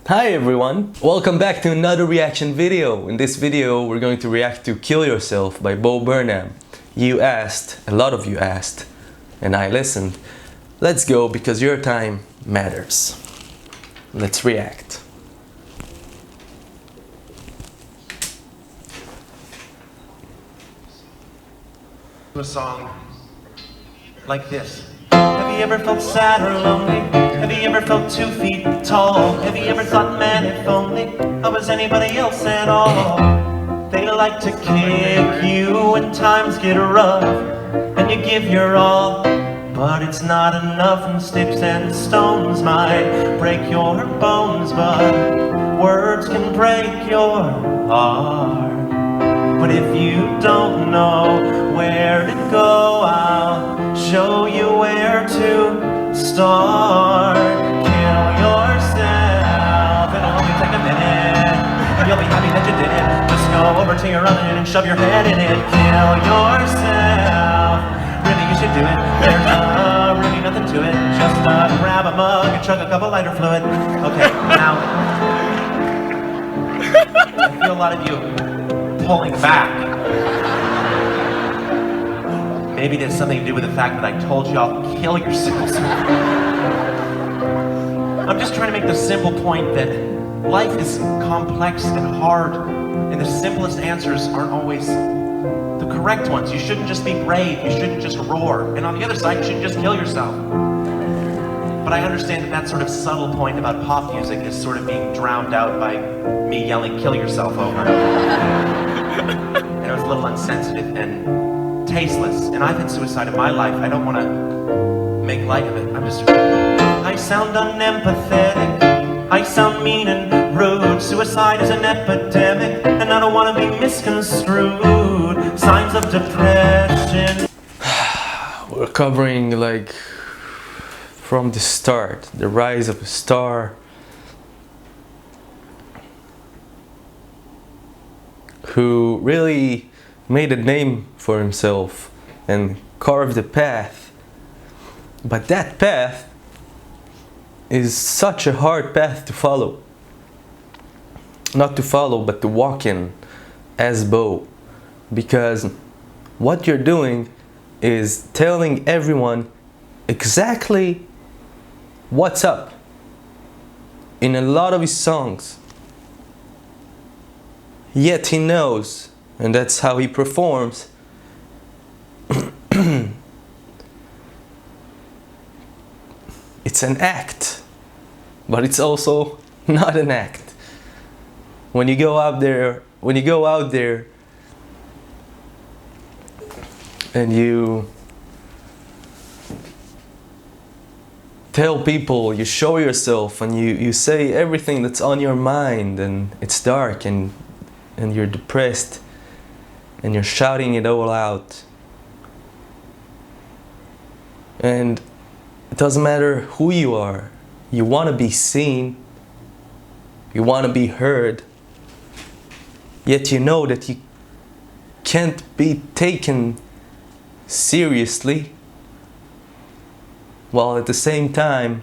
Hi everyone! Welcome back to another reaction video. In this video we're going to react to Kill Yourself by Bo Burnham. You asked, a lot of you asked, and I listened. Let's go because your time matters. Let's react. A song like this. Have you ever felt sad or lonely? Have you ever felt 2 feet tall? Have you ever thought, man, if only I was anybody else at all? They like to kick you when times get rough, and you give your all, but it's not enough, and sticks and stones might break your bones, but words can break your heart. But if you don't know where to go, I'll show you where to start. Kill yourself. It'll only take a minute. You'll be happy that you did it. Just go over to your oven and shove your head in it. Kill yourself. Really, you should do it. There's really nothing to it. Just grab a mug and chug a cup of lighter fluid. Okay, now I feel a lot of you pulling back. Maybe there's something to do with the fact that I told you all kill yourselves. I'm just trying to make the simple point that life is complex and hard, and the simplest answers aren't always the correct ones. You shouldn't just be brave, you shouldn't just roar, and on the other side, you shouldn't just kill yourself. But I understand that that sort of subtle point about pop music is sort of being drowned out by me yelling kill yourself over and over. And it was a little unsensitive and tasteless, and I've had suicide in my life. I don't want to make light of it. I sound unempathetic, I sound mean and rude. Suicide is an epidemic, and I don't want to be misconstrued. Signs of depression. We're covering like from the start, the rise of a star who really made a name for himself and carved a path. But that path is such a hard path to follow. Not to follow, but to walk in as Bo. Because what you're doing is telling everyone exactly what's up in a lot of his songs. Yet he knows, and that's how he performs. It's an act, but it's also not an act. When you go out there, and you tell people, you show yourself, and you say everything that's on your mind, and it's dark, and you're depressed, and you're shouting it all out. And it doesn't matter who you are. You want to be seen. You want to be heard. Yet you know that you can't be taken seriously, while at the same time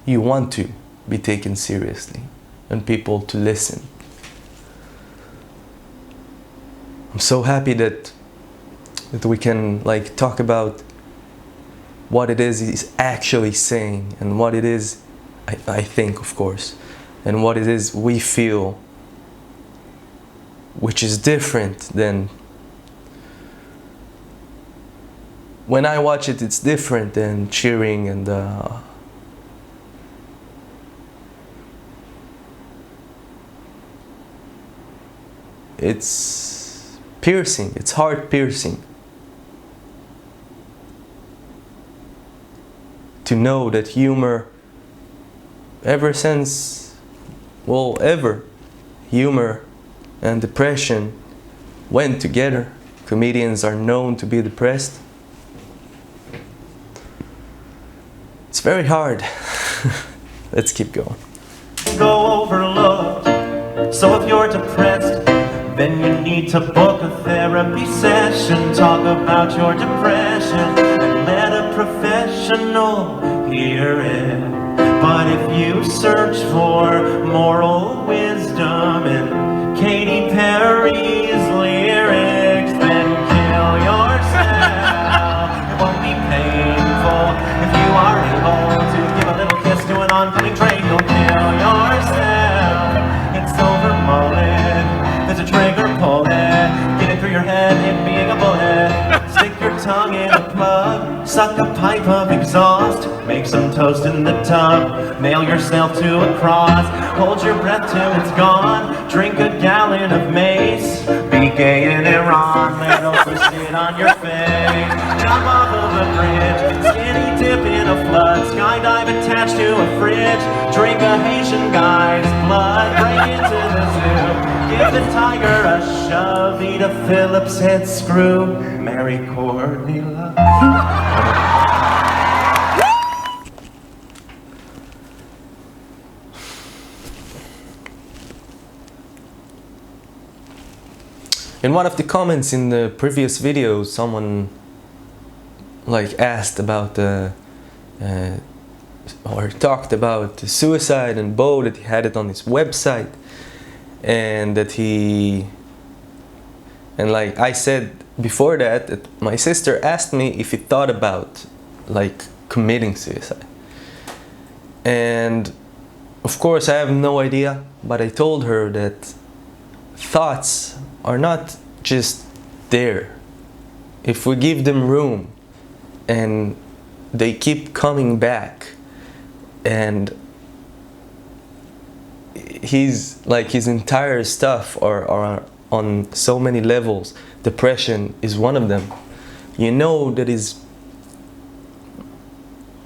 you want to be taken seriously and people to listen. I'm so happy that we can like talk about what it is he's actually saying, and what it is I think, of course, and what it is we feel, which is different than when I watch it. It's different than cheering and it's piercing, it's heart piercing to know that humor, humor and depression went together. Comedians are known to be depressed. It's very hard. Let's keep going. Go overlooked. So if you're depressed, then you need to book a therapy session. Talk about your depression and let a professional inspirational, hear it. But if you search for moral wisdom in Katy Perry's lyrics, then kill yourself. It won't be painful if you are able to give a little kiss to an oncoming train. You'll kill yourself. It's over, mullet. There's a trigger, pull it. Get it through your head, it being a bullet. Stick your tongue in a plug. Suck a pipe of exhaust. Make some toast in the tub. Nail yourself to a cross. Hold your breath till it's gone. Drink a gallon of mace. Be gay in Iran. Let also sit on your face. Jump off of a bridge. Skinny dip in a flood. Skydive attached to a fridge. Drink a Haitian guy's blood. Break into the zoo. Give the tiger a shove. Eat a Phillips head screw. Marry Courtney Love. In one of the comments in the previous video, someone asked about or talked about suicide and Bo, that he had it on his website, and that I said before that my sister asked me if he thought about committing suicide, and of course I have no idea, but I told her that thoughts are not just there. If we give them room and they keep coming back, and his entire stuff are on so many levels, depression is one of them, you know that is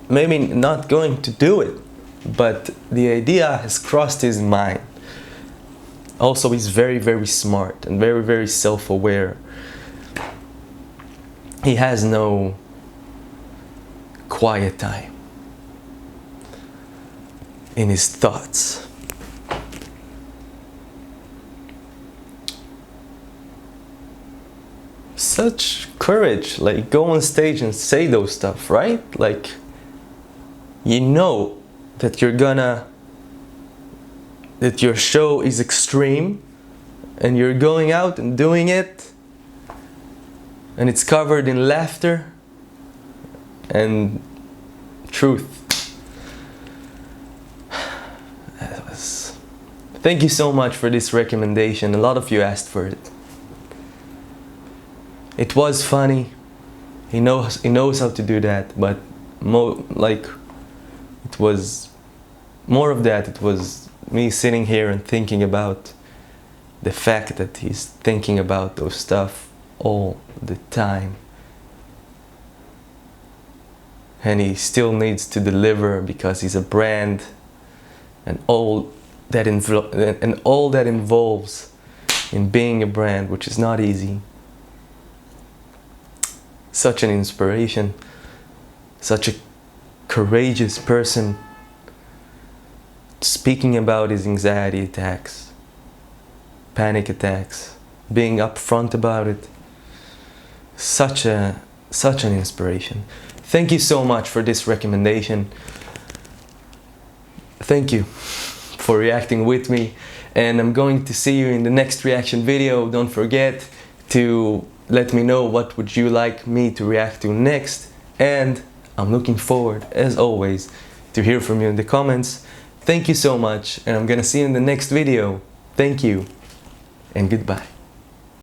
maybe not going to do it, but the idea has crossed his mind. Also, he's very, very smart and very, very self-aware. He has no quiet time in his thoughts. Such courage, go on stage and say those stuff, right? You know that that your show is extreme, and you're going out and doing it, and it's covered in laughter and truth. Thank you so much for this recommendation. A lot of you asked for it. It was funny. He knows how to do that, but it was more of that. It was me sitting here and thinking about the fact that he's thinking about those stuff all the time, and he still needs to deliver because he's a brand, and all that involves in being a brand, which is not easy. Such an inspiration, such a courageous person, speaking about his anxiety attacks, panic attacks, being upfront about it. Such an inspiration. Thank you so much for this recommendation. Thank you for reacting with me, and I'm going to see you in the next reaction video. Don't forget to let me know what would you like me to react to next, and I'm looking forward, as always, to hear from you in the comments. Thank you so much, and I'm gonna see you in the next video. Thank you, and goodbye.